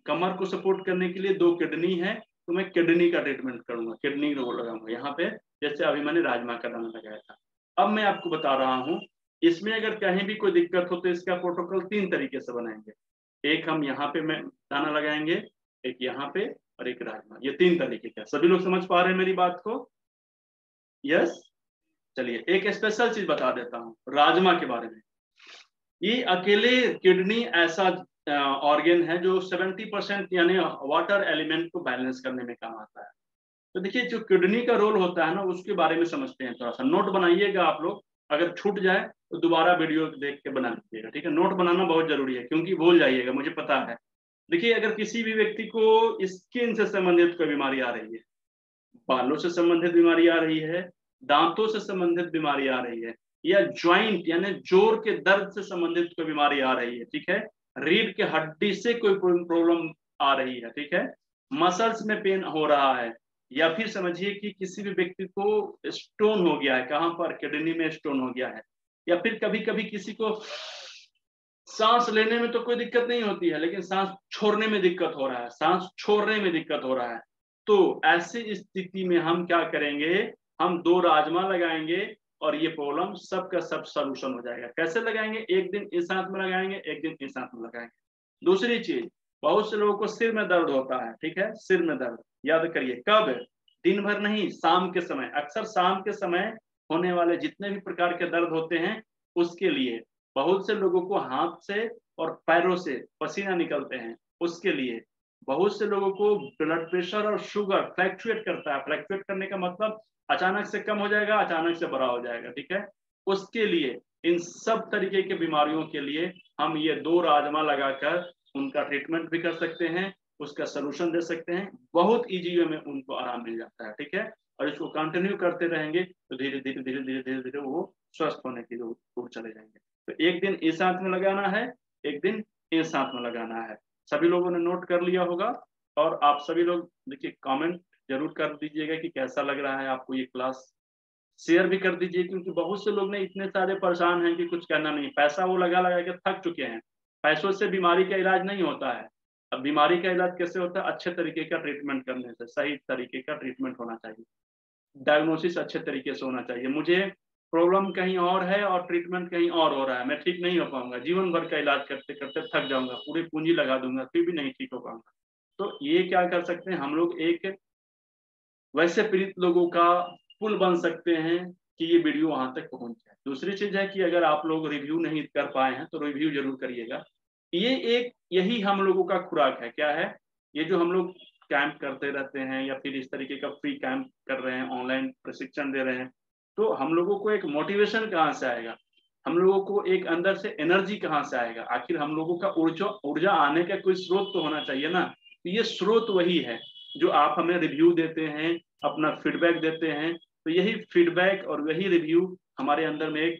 कमर को सपोर्ट करने के लिए दो किडनी है, तो मैं किडनी का ट्रीटमेंट करूंगा, किडनी को लगाऊंगा यहाँ पे, जैसे अभी मैंने राजमा का दाना लगाया था। अब मैं आपको बता रहा हूँ, इसमें अगर कहीं भी कोई दिक्कत हो तो इसका प्रोटोकॉल 3 तरीके से बनाएंगे। एक हम यहाँ पे मैं दाना लगाएंगे, एक यहाँ पे और एक राजमा, ये 3 तरीके का। सभी लोग समझ पा रहे हैं मेरी बात को? यस। चलिए एक स्पेशल चीज बता देता हूँ राजमा के बारे में। ये अकेले किडनी ऐसा ऑर्गन है जो 70% यानी वाटर एलिमेंट को बैलेंस करने में काम आता है। तो देखिए जो किडनी का रोल होता है ना, उसके बारे में समझते हैं। थोड़ा सा नोट बनाइएगा आप लोग, अगर छूट जाए तो दोबारा वीडियो देख के बना लीजिएगा। ठीक है, नोट बनाना बहुत जरूरी है क्योंकि भूल जाइएगा, मुझे पता है। देखिए अगर किसी भी व्यक्ति को स्किन से संबंधित कोई बीमारी आ रही है, बालों से संबंधित बीमारी आ रही है, दांतों से संबंधित बीमारी आ रही है, या ज्वाइंट यानी जोड़ के दर्द से संबंधित कोई बीमारी आ रही है, ठीक है, रीढ़ के हड्डी से कोई प्रॉब्लम आ रही है, ठीक है, मसल्स में पेन हो रहा है, या फिर समझिए कि किसी भी व्यक्ति को स्टोन हो गया है, कहां पर? किडनी में स्टोन हो गया है, या फिर कभी कभी किसी को सांस लेने में तो कोई दिक्कत नहीं होती है लेकिन सांस छोड़ने में दिक्कत हो रहा है, सांस छोड़ने में दिक्कत हो रहा है, तो ऐसी स्थिति में हम क्या करेंगे, हम 2 राजमा लगाएंगे और ये प्रॉब्लम सबका सब सॉल्यूशन हो जाएगा। कैसे लगाएंगे? एक दिन इस हाथ में लगाएंगे, एक दिन इस हाथ में लगाएंगे। दूसरी चीज, बहुत से लोगों को सिर में दर्द होता है, ठीक है, सिर में दर्द, याद करिए कब? दिन भर नहीं, शाम के समय। अक्सर शाम के समय होने वाले जितने भी प्रकार के दर्द होते हैं उसके लिए, बहुत से लोगों को हाथ से और पैरों से पसीना निकलते हैं उसके लिए, बहुत से लोगों को ब्लड प्रेशर और शुगर फ्लैक्चुएट करता है। फ्लैक्चुएट करने का मतलब अचानक से कम हो जाएगा, अचानक से बढ़ा हो जाएगा, ठीक है, उसके लिए, इन सब तरीके के बीमारियों के लिए हम ये 2 राजमा लगाकर उनका ट्रीटमेंट भी कर सकते हैं, उसका सोल्यूशन दे सकते हैं। बहुत इजी वे में उनको आराम मिल जाता है, ठीक है, और इसको कंटिन्यू करते रहेंगे तो धीरे धीरे धीरे धीरे धीरे धीरे वो स्वस्थ होने की ओर चले जाएंगे। तो एक दिन इस हाथ में लगाना है, एक दिन इस हाथ में लगाना है। सभी लोगों ने नोट कर लिया होगा, और आप सभी लोग देखिए कमेंट जरूर कर दीजिएगा कि कैसा लग रहा है आपको ये क्लास। शेयर भी कर दीजिए क्योंकि बहुत से लोग ने इतने सारे परेशान हैं कि कुछ करना नहीं, पैसा वो लगा लगा के थक चुके हैं। पैसों से बीमारी का इलाज नहीं होता है। अब बीमारी का इलाज कैसे होता है? अच्छे तरीके का ट्रीटमेंट करने से, सही तरीके का ट्रीटमेंट होना चाहिए, डायग्नोसिस अच्छे तरीके से होना चाहिए। मुझे प्रॉब्लम कहीं और है और ट्रीटमेंट कहीं और हो रहा है, मैं ठीक नहीं हो पाऊंगा, जीवन भर का इलाज करते करते थक जाऊंगा, पूरी पूंजी लगा दूंगा, फिर भी नहीं ठीक हो पाऊंगा। तो ये क्या कर सकते हैं हम लोग, एक वैसे पीड़ित लोगों का पुल बन सकते हैं कि ये वीडियो वहां तक पहुंच जाए। दूसरी चीज है कि अगर आप लोग रिव्यू नहीं कर पाए हैं तो रिव्यू जरूर करिएगा। यही हम लोगों का खुराक है। क्या है? ये जो हम लोग कैंप करते रहते हैं या फिर इस तरीके का फ्री कैंप कर रहे हैं, ऑनलाइन प्रशिक्षण दे रहे हैं, तो हम लोगों को एक मोटिवेशन कहाँ से आएगा, हम लोगों को एक अंदर से एनर्जी कहाँ से आएगा? आखिर हम लोगों का ऊर्जा आने का कोई स्रोत तो होना चाहिए ना। तो ये स्रोत वही है जो आप हमें रिव्यू देते हैं, अपना फीडबैक देते हैं। तो यही फीडबैक और वही रिव्यू हमारे अंदर में एक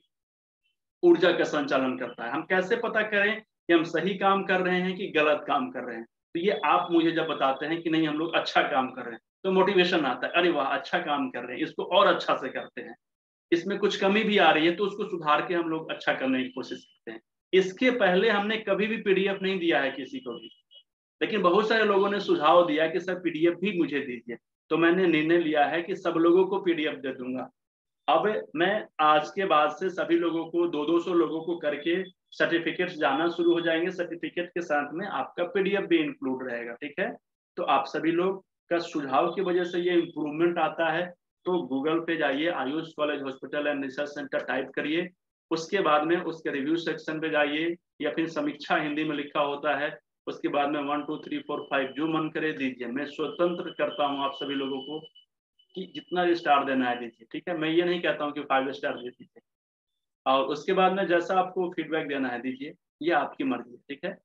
ऊर्जा का संचालन करता है। हम कैसे पता करें कि हम सही काम कर रहे हैं कि गलत काम कर रहे हैं? तो ये आप मुझे जब बताते हैं कि नहीं हम लोग अच्छा काम कर रहे हैं, तो मोटिवेशन आता है, अरे वाह अच्छा काम कर रहे हैं, इसको और अच्छा से करते हैं। इसमें कुछ कमी भी आ रही है तो उसको सुधार के हम लोग अच्छा करने की कोशिश करते हैं। इसके पहले हमने कभी भी पीडीएफ नहीं दिया है किसी को भी, लेकिन बहुत सारे लोगों ने सुझाव दिया कि सर पीडीएफ भी मुझे दीजिए। तो मैंने निर्णय लिया है कि सब लोगों को पीडीएफ दे दूंगा। अब मैं आज के बाद से सभी लोगों को 200 लोगों को करके सर्टिफिकेट जाना शुरू हो जाएंगे। सर्टिफिकेट के साथ में आपका पीडीएफ भी इंक्लूड रहेगा। ठीक है? तो आप सभी लोग का सुझाव की वजह से ये इम्प्रूवमेंट आता है। तो गूगल पे जाइए, Ayush college hospital and research centre type करिए, उसके बाद में उसके रिव्यू सेक्शन पे जाइए, या फिर समीक्षा हिंदी में लिखा होता है, उसके बाद में 1 2 3 4 5 जो मन करे दीजिए। मैं स्वतंत्र करता हूँ आप सभी लोगों को कि जितना भी स्टार देना है दीजिए। ठीक है? मैं ये नहीं कहता हूँ कि 5 स्टार दे दीजिए, और उसके बाद में जैसा आपको फीडबैक देना है दीजिए, ये आपकी मर्जी है। ठीक है?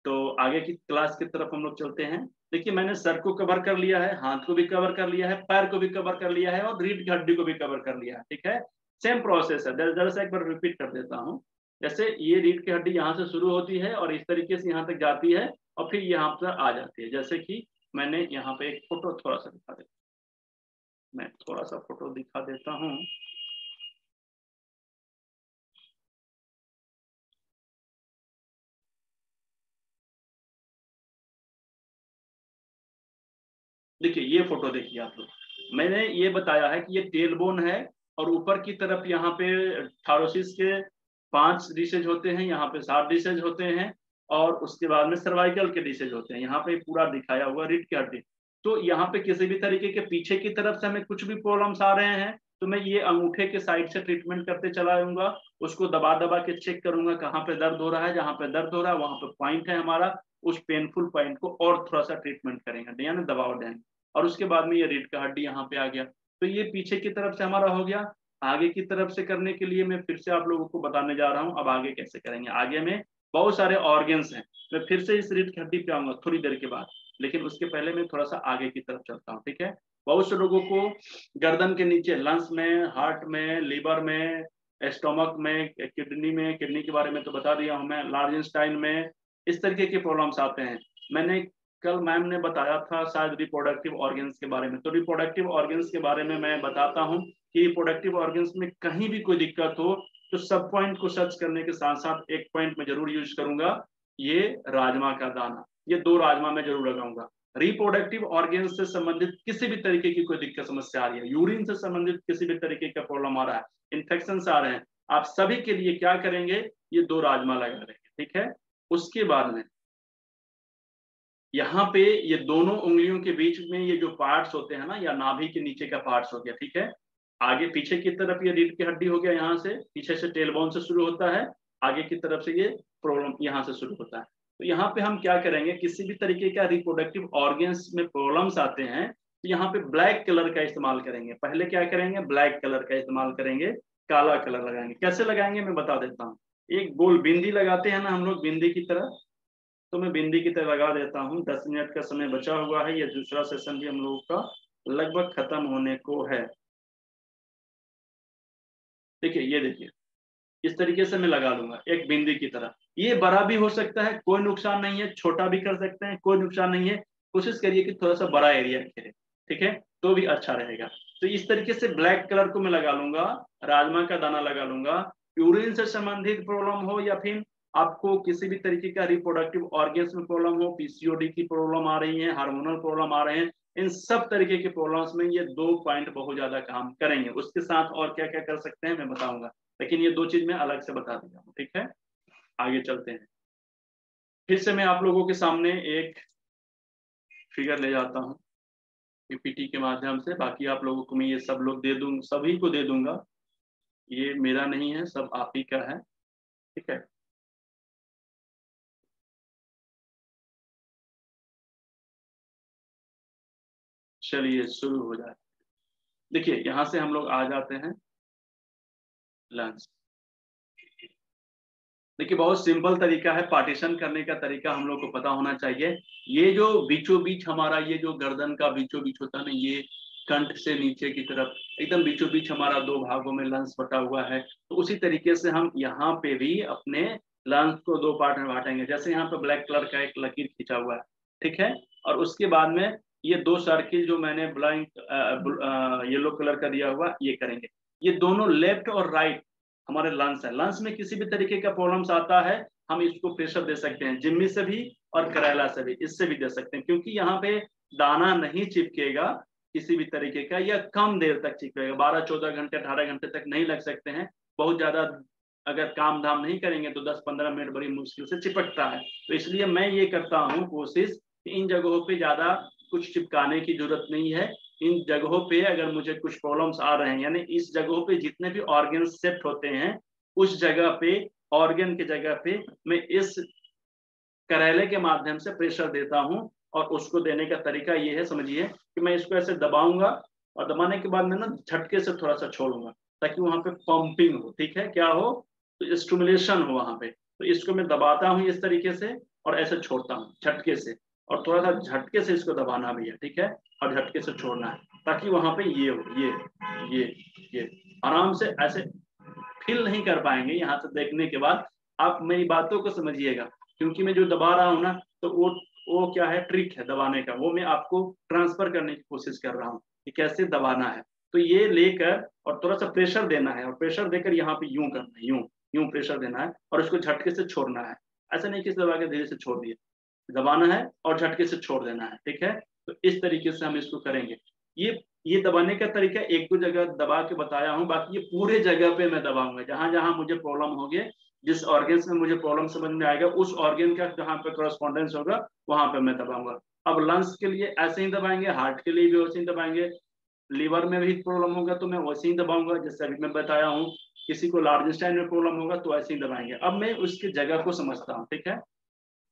तो आगे की क्लास की तरफ हम लोग चलते हैं। देखिए मैंने सर को कवर कर लिया है, हाथ को भी कवर कर लिया है, पैर को भी कवर कर लिया है, और रीढ़ की हड्डी को भी कवर कर लिया है। ठीक है? सेम प्रोसेस है। जरा सा एक बार रिपीट कर देता हूँ। जैसे ये रीढ़ की हड्डी यहाँ से शुरू होती है और इस तरीके से यहाँ तक जाती है, और फिर यहाँ पर आ जाती है। जैसे कि मैंने यहाँ पे एक फोटो थोड़ा सा दिखा देता हूँ, मैं थोड़ा सा फोटो दिखा देता हूँ। देखिए ये फोटो देखिए आप लोग, मैंने ये बताया है कि ये टेल बोन है, और ऊपर की तरफ यहाँ पे थारोसिस के 5 डिशेज होते हैं, यहाँ पे 7 डिशेज होते हैं, और उसके बाद में सर्वाइकल के डिशेज होते हैं। यहाँ पे पूरा दिखाया हुआ रीढ़ की हड्डी। तो यहाँ पे किसी भी तरीके के पीछे की तरफ से हमें कुछ भी प्रॉब्लम्स आ रहे हैं, तो मैं ये अंगूठे के साइड से ट्रीटमेंट करते चला आऊंगा, उसको दबा दबा के चेक करूंगा कहाँ पे दर्द हो रहा है। जहाँ पे दर्द हो रहा है वहां पे पॉइंट है हमारा, उस पेनफुल पॉइंट को और थोड़ा सा ट्रीटमेंट करेंगे, यानी दबाव देंगे। और उसके बाद में ये रीढ़ का हड्डी यहाँ पे आ गया। तो ये पीछे की तरफ से हमारा हो गया। आगे की तरफ से करने के लिए मैं फिर से आप लोगों को बताने जा रहा हूँ अब आगे कैसे करेंगे। आगे में बहुत सारे ऑर्गन्स हैं, मैं फिर से इस रीढ़ की हड्डी पे आऊंगा थोड़ी देर के बाद, लेकिन उसके पहले मैं थोड़ा सा आगे की तरफ चलता हूँ। ठीक है? बहुत से लोगों को गर्दन के नीचे, लंग्स में, हार्ट में, लीवर में, स्टोमक में, किडनी में, किडनी के बारे में तो बता दिया हूँ मैं, लार्ज इंटेस्टाइन में, इस तरीके के प्रॉब्लम्स आते हैं। मैंने कल मैम ने बताया था शायद रिप्रोडक्टिव ऑर्गन्स के बारे में, तो रिप्रोडक्टिव ऑर्गन्स के बारे में मैं बताता हूँ कि रिप्रोडक्टिव ऑर्गन्स में कहीं भी कोई दिक्कत हो तो सब पॉइंट को सर्च करने के साथ साथ एक पॉइंट में जरूर यूज करूंगा, ये राजमा का दाना। ये 2 राजमा में जरूर लगाऊंगा। रिप्रोडक्टिव ऑर्गन्स से संबंधित किसी भी तरीके की कोई दिक्कत समस्या आ रही है, यूरिन से संबंधित किसी भी तरीके का प्रॉब्लम आ रहा है, इन्फेक्शन आ रहे हैं, आप सभी के लिए क्या करेंगे, ये 2 राजमा लगा लेंगे। ठीक है? उसके बाद में यहाँ पे ये दोनों उंगलियों के बीच में ये जो पार्ट्स होते हैं ना, या नाभि के नीचे का पार्ट्स हो गया। ठीक है? आगे पीछे की तरफ ये रीढ़ की हड्डी हो गया, यहाँ से पीछे से टेलबोन से शुरू होता है, आगे की तरफ से ये प्रॉब्लम यहाँ से शुरू होता है। तो यहाँ पे हम क्या करेंगे, किसी भी तरीके का रिप्रोडक्टिव ऑर्गन्स में प्रॉब्लम्स आते हैं तो यहाँ पे ब्लैक कलर का इस्तेमाल करेंगे। पहले क्या करेंगे, ब्लैक कलर का इस्तेमाल करेंगे, काला कलर लगाएंगे। कैसे लगाएंगे मैं बता देता हूँ। एक गोल बिंदी लगाते हैं ना हम लोग, बिंदी की तरह, तो मैं बिंदी की तरह लगा देता हूँ। 10 मिनट का समय बचा हुआ है, ये दूसरा सेशन भी हम लोगों का लगभग खत्म होने को है। देखिए ये देखिए, इस तरीके से मैं लगा लूंगा एक बिंदी की तरह। ये बड़ा भी हो सकता है, कोई नुकसान नहीं है, छोटा भी कर सकते हैं, कोई नुकसान नहीं है। कोशिश करिए कि थोड़ा सा बड़ा एरिया घेरे। ठीक है? तो भी अच्छा रहेगा। तो इस तरीके से ब्लैक कलर को मैं लगा लूंगा, राजमा का दाना लगा लूंगा। यूरिन से संबंधित प्रॉब्लम हो या फिर आपको किसी भी तरीके का रिप्रोडक्टिव ऑर्गन्स में प्रॉब्लम हो, पीसीओडी की प्रॉब्लम आ रही है, हार्मोनल प्रॉब्लम आ रहे हैं, इन सब तरीके के प्रॉब्लम्स में ये 2 पॉइंट बहुत ज्यादा काम करेंगे। उसके साथ और क्या क्या कर सकते हैं मैं बताऊंगा, लेकिन ये 2 चीज मैं अलग से बता दिया हूँ। ठीक है? आगे चलते हैं। फिर से मैं आप लोगों के सामने एक फिगर ले जाता हूँ। पीपीटी के माध्यम से। बाकी आप लोगों को मैं ये सब लोग दे दूँ, सभी को दे दूंगा, ये मेरा नहीं है, सब आप ही का है, ठीक है। चलिए शुरू हो जाए। देखिए यहाँ से हम लोग आ जाते हैं लंच। देखिए बहुत सिंपल तरीका है, पार्टीशन करने का तरीका हम लोग को पता होना चाहिए। ये जो बीचों बीच हमारा ये जो गर्दन का बीचों बीच होता है ना, ये कंठ से नीचे की तरफ एकदम बीचों बीच हमारा दो भागों में लंस बटा हुआ है। तो उसी तरीके से हम यहाँ पे भी अपने लंस को दो पार्ट में बांटेंगे। जैसे यहाँ पे ब्लैक कलर का एक लकीर खींचा हुआ है, ठीक है। और उसके बाद में ये दो सर्किल जो मैंने ब्लैक येलो कलर का दिया हुआ, ये करेंगे। ये दोनों लेफ्ट और राइट हमारे लंस है। लंस में किसी भी तरीके का प्रॉब्लम्स आता है, हम इसको प्रेशर दे सकते हैं, जिम्मी से भी और करेला से भी, इससे भी दे सकते हैं। क्योंकि यहाँ पे दाना नहीं चिपकेगा किसी भी तरीके का, या कम देर तक चिपकेगा, 12-14 घंटे 18 घंटे तक नहीं लग सकते हैं। बहुत ज्यादा अगर काम धाम नहीं करेंगे तो 10-15 मिनट बड़ी मुश्किल से चिपकता है। तो इसलिए मैं ये करता हूँ कोशिश कि इन जगहों पे ज्यादा कुछ चिपकाने की जरूरत नहीं है। इन जगहों पे अगर मुझे कुछ प्रॉब्लम्स आ रहे हैं, यानी इस जगहों पे जितने भी ऑर्गन सेट होते हैं, उस जगह पे, ऑर्गन की जगह पे मैं इस करेले के माध्यम से प्रेशर देता हूं। और उसको देने का तरीका ये है, समझिए कि मैं इसको ऐसे दबाऊंगा और दबाने के बाद में ना झटके से थोड़ा सा छोड़ूंगा, ताकि वहां पे पंपिंग हो, ठीक है, क्या हो, तो स्टिमुलेशन हो वहां पे। तो इसको मैं दबाता हूँ इस तरीके से और ऐसे छोड़ता हूँ झटके से, और थोड़ा सा झटके से इसको दबाना भी है, ठीक है, और झटके से छोड़ना है, ताकि वहां पे ये हो, ये आराम से ऐसे फील नहीं कर पाएंगे। यहाँ से देखने के बाद आप मेरी बातों को समझिएगा, क्योंकि मैं जो दबा रहा हूँ ना, तो वो क्या है, ट्रिक है दबाने का, वो मैं आपको ट्रांसफर करने की कोशिश कर रहा हूँ कि कैसे दबाना है। तो ये लेकर और थोड़ा सा प्रेशर देना है, और प्रेशर देकर यहाँ पे यूं करना है, यूं यूं प्रेशर देना है, और उसको झटके से छोड़ना है। ऐसा नहीं कि दबा के धीरे से छोड़ दिए, दबाना है और झटके से छोड़ देना है, ठीक है। तो इस तरीके से हम इसको करेंगे। ये दबाने का तरीका एक दो जगह दबा के बताया हूँ, बाकी ये पूरे जगह पे मैं दबाऊंगा, जहां जहां मुझे प्रॉब्लम होगी, जिस ऑर्गन में मुझे प्रॉब्लम समझ में आएगा, उस ऑर्गन का जहां पे कॉरेस्पॉन्डेंस होगा वहां पे मैं दबाऊंगा। अब लंग्स के लिए ऐसे ही दबाएंगे, हार्ट के लिए भी वैसे ही दबाएंगे, लीवर में भी प्रॉब्लम होगा तो मैं वैसे ही दबाऊंगा जैसे अभी मैं बताया हूँ। किसी को लार्ज इंटेस्टाइन में प्रॉब्लम होगा तो ऐसे ही दबाएंगे। अब मैं उसकी जगह को समझता हूँ, ठीक है।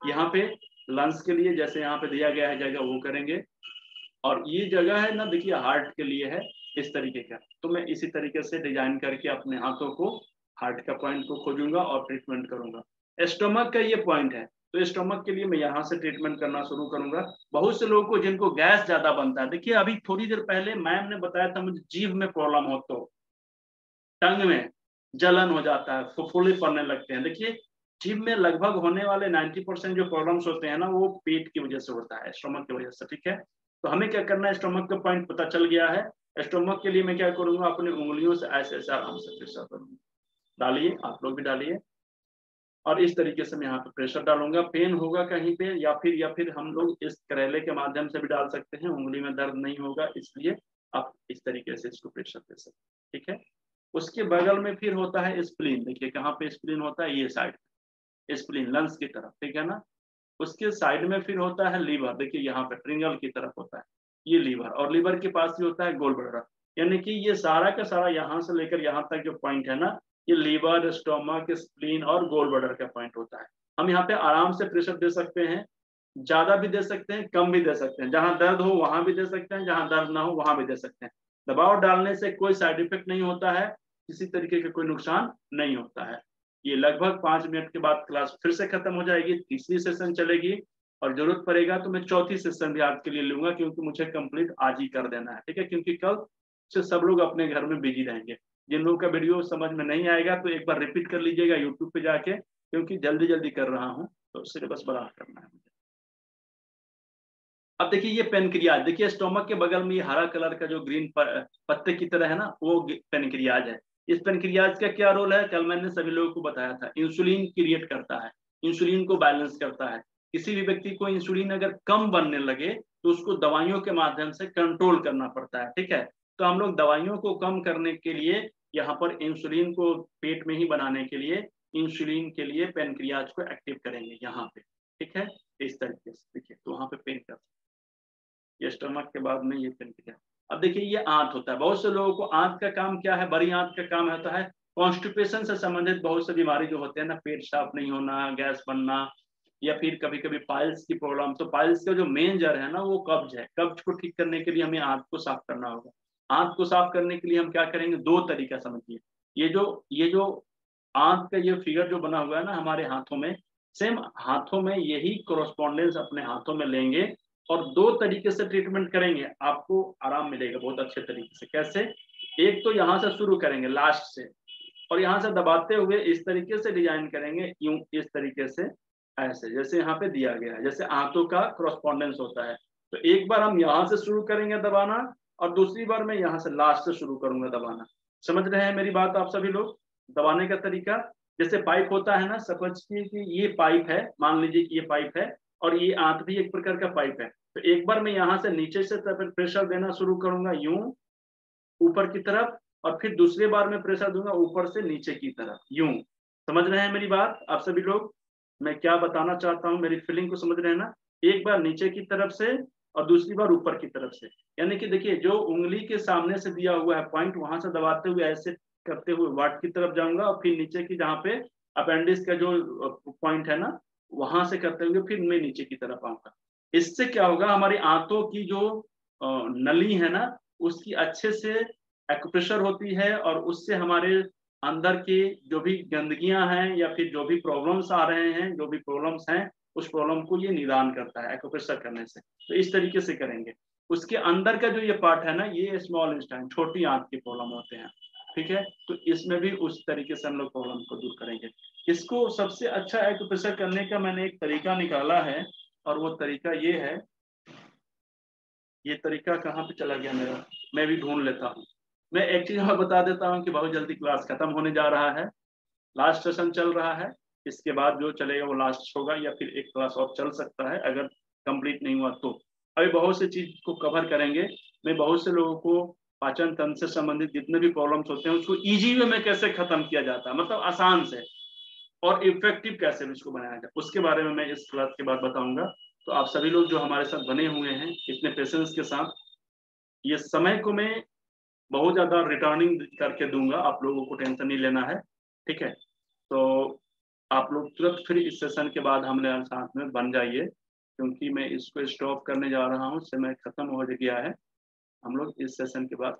यहाँ पे लंग्स के लिए जैसे यहाँ पे दिया गया है जगह, वो करेंगे। और ये जगह है ना, देखिए हार्ट के लिए है इस तरीके का, तो मैं इसी तरीके से डिजाइन करके अपने हाथों को हार्ट का पॉइंट को खोजूंगा और ट्रीटमेंट करूंगा। स्टोमक का ये पॉइंट है, तो स्टोमक के लिए मैं यहाँ से ट्रीटमेंट करना शुरू करूंगा। बहुत से लोगों को जिनको गैस ज्यादा बनता है, देखिए अभी थोड़ी देर पहले मैम ने बताया था मुझे जीभ में प्रॉब्लम हो, तो टंग में जलन हो जाता है, फुफुले पड़ने लगते हैं। देखिए जीभ में लगभग होने वाले 90% जो प्रॉब्लम्स होते हैं ना, वो पेट की वजह से होता है, स्टोमक की वजह से, ठीक है। तो हमें क्या करना है, स्टोमक का पॉइंट पता चल गया है। स्टोमक के लिए मैं क्या करूंगा, अपनी उंगलियों से ऐसे ऐसे आराम से प्रेशर करूंगा। डालिए, आप लोग भी डालिए, और इस तरीके से मैं यहाँ पे प्रेशर डालूंगा। पेन होगा कहीं पे, या फिर हम लोग इस करेले के माध्यम से भी डाल सकते हैं, उंगली में दर्द नहीं होगा, इसलिए आप इस तरीके से इसको प्रेशर दे सकते हैं, ठीक है। उसके बगल में फिर होता है स्प्लीन। देखिए कहाँ पे स्प्लीन होता है, ये साइड, स्प्लीन लंग्स की तरफ, ठीक है ना। उसके साइड में फिर होता है लीवर, देखिए यहाँ पे ट्रिंगल की तरफ होता है ये लीवर, और लीवर के पास ही होता है गोल ब्लैडर। यानी कि ये सारा का सारा यहाँ से लेकर यहाँ तक जो पॉइंट है ना, ये लीवर, स्टोमक, स्प्लीन और गोल ब्लैडर का पॉइंट होता है। हम यहाँ पे आराम से प्रेशर दे सकते हैं, ज्यादा भी दे सकते हैं, कम भी दे सकते हैं, जहां दर्द हो वहां भी दे सकते हैं, जहां दर्द ना हो वहां भी दे सकते हैं। दबाव डालने से कोई साइड इफेक्ट नहीं होता है, किसी तरीके का कोई नुकसान नहीं होता है। ये लगभग 5 मिनट के बाद क्लास फिर से खत्म हो जाएगी, तीसरी सेशन चलेगी, और जरूरत पड़ेगा तो मैं चौथी सेशन भी आज के लिए लूंगा, क्योंकि मुझे कंप्लीट आज ही कर देना है, ठीक है। क्योंकि कल से सब लोग अपने घर में बिजी रहेंगे। जिन लोगों का वीडियो समझ में नहीं आएगा तो एक बार रिपीट कर लीजिएगा यूट्यूब पे जाके, क्योंकि जल्दी जल्दी कर रहा हूँ, तो सिलेबस बड़ा करना है मुझे। अब देखिए ये पेनक्रियाज, देखिए स्टोमक के बगल में ये हरा कलर का जो ग्रीन पत्ते की तरह है ना, वो पेनक्रियाज है। इस पेनक्रियाज का क्या रोल है, कल मैंने सभी लोगों को बताया था, इंसुलिन क्रिएट करता है, इंसुलिन को बैलेंस करता है। किसी भी व्यक्ति को इंसुलिन अगर कम बनने लगे तो उसको दवाइयों के माध्यम से कंट्रोल करना पड़ता है, ठीक है। तो हम लोग दवाइयों को कम करने के लिए, यहाँ पर इंसुलिन को पेट में ही बनाने के लिए, इंसुलिन के लिए पेनक्रियाज को एक्टिव करेंगे यहाँ पे, ठीक है। इस तरीके से देखिए, तो वहां पे पेन कर ये स्टमक के बाद में ये पेनक्रियास। अब देखिए ये आंत होता है, बहुत से लोगों को आंत का काम क्या है, बड़ी आंत का काम होता है कॉन्स्टिपेशन से संबंधित बहुत से बीमारी जो होते हैं ना, पेट साफ नहीं होना, गैस बनना, या फिर कभी कभी पाइल्स की प्रॉब्लम। तो पाइल्स का जो मेन जड़ है ना वो कब्ज है। कब्ज को ठीक करने के लिए हमें आंत को साफ करना होगा। आंत को साफ करने के लिए हम क्या करेंगे, दो तरीका समझिए। ये जो आंत का ये फिगर जो बना हुआ है ना हमारे हाथों में, सेम हाथों में यही कोरोस्पोंडेंस अपने हाथों में लेंगे और दो तरीके से ट्रीटमेंट करेंगे, आपको आराम मिलेगा बहुत अच्छे तरीके से। कैसे, एक तो यहाँ से शुरू करेंगे लास्ट से, और यहाँ से दबाते हुए इस तरीके से डिजाइन करेंगे, यूं इस तरीके से, ऐसे जैसे यहाँ पे दिया गया है, जैसे आंतों का क्रॉसपॉन्डेंस होता है। तो एक बार हम यहाँ से शुरू करेंगे दबाना, और दूसरी बार मैं यहाँ से लास्ट से शुरू करूंगा दबाना। समझ रहे हैं मेरी बात आप सभी लोग? दबाने का तरीका, जैसे पाइप होता है ना, समझिए कि ये पाइप है, मान लीजिए कि ये पाइप है और ये आंत भी एक प्रकार का पाइप है। तो एक बार मैं यहाँ से नीचे से प्रेशर देना शुरू करूंगा यूं ऊपर की तरफ, और फिर दूसरी बार मैं प्रेशर दूंगा ऊपर से नीचे की तरफ, यूं। समझ रहे हैं मेरी बात आप सभी लोग? मैं क्या बताना चाहता हूँ, मेरी फीलिंग को समझ रहे हैं ना? एक बार नीचे की तरफ से और दूसरी बार ऊपर की तरफ से। यानी कि देखिए जो उंगली के सामने से दिया हुआ है पॉइंट, वहां से दबाते हुए ऐसे करते हुए वाट की तरफ जाऊंगा, और फिर नीचे की जहाँ पे अपेंडिक्स का जो पॉइंट है ना, वहां से करते हुए फिर मैं नीचे की तरफ आऊंगा। इससे क्या होगा, हमारी आंतों की जो नली है ना, उसकी अच्छे से एक्यूप्रेशर होती है, और उससे हमारे अंदर की जो भी गंदगियां हैं या फिर जो भी प्रॉब्लम्स आ रहे हैं, जो भी प्रॉब्लम्स हैं, उस प्रॉब्लम को ये निदान करता है एक्यूप्रेशर करने से। तो इस तरीके से करेंगे। उसके अंदर का जो ये पार्ट है ना, ये स्मॉल इंटेस्टाइन, छोटी आंत की प्रॉब्लम होते हैं, ठीक है। तो इसमें भी उस तरीके से हम लोग प्रॉब्लम को दूर करेंगे। इसको सबसे अच्छा एक्यूप्रेशर करने का मैंने एक तरीका निकाला है, और वो तरीका ये है। ये तरीका कहाँ पे चला गया मेरा, मैं भी ढूंढ लेता हूँ। मैं एक चीज और बता देता हूँ कि बहुत जल्दी क्लास खत्म होने जा रहा है, लास्ट सेशन चल रहा है। इसके बाद जो चलेगा वो लास्ट होगा, या फिर एक क्लास और चल सकता है अगर कंप्लीट नहीं हुआ तो। अभी बहुत से चीज को कवर करेंगे। मैं बहुत से लोगों को पाचन तंत्र से संबंधित जितने भी प्रॉब्लम्स होते हैं उसको इजी वे में कैसे खत्म किया जाता है, मतलब आसान से, और इफेक्टिव कैसे इसको बनाया जाए, उसके बारे में मैं इस क्लास के बाद बताऊंगा। तो आप सभी लोग जो हमारे साथ बने हुए हैं इतने पेशेंस के साथ, ये समय को मैं बहुत ज्यादा रिटर्निंग करके दूंगा, आप लोगों को टेंशन नहीं लेना है, ठीक है। तो आप लोग तुरंत फिर इस सेशन के बाद हमारे साथ में बन जाइए, क्योंकि मैं इसको स्टॉप करने जा रहा हूँ, समय खत्म हो गया है। हम लोग इस सेशन के बाद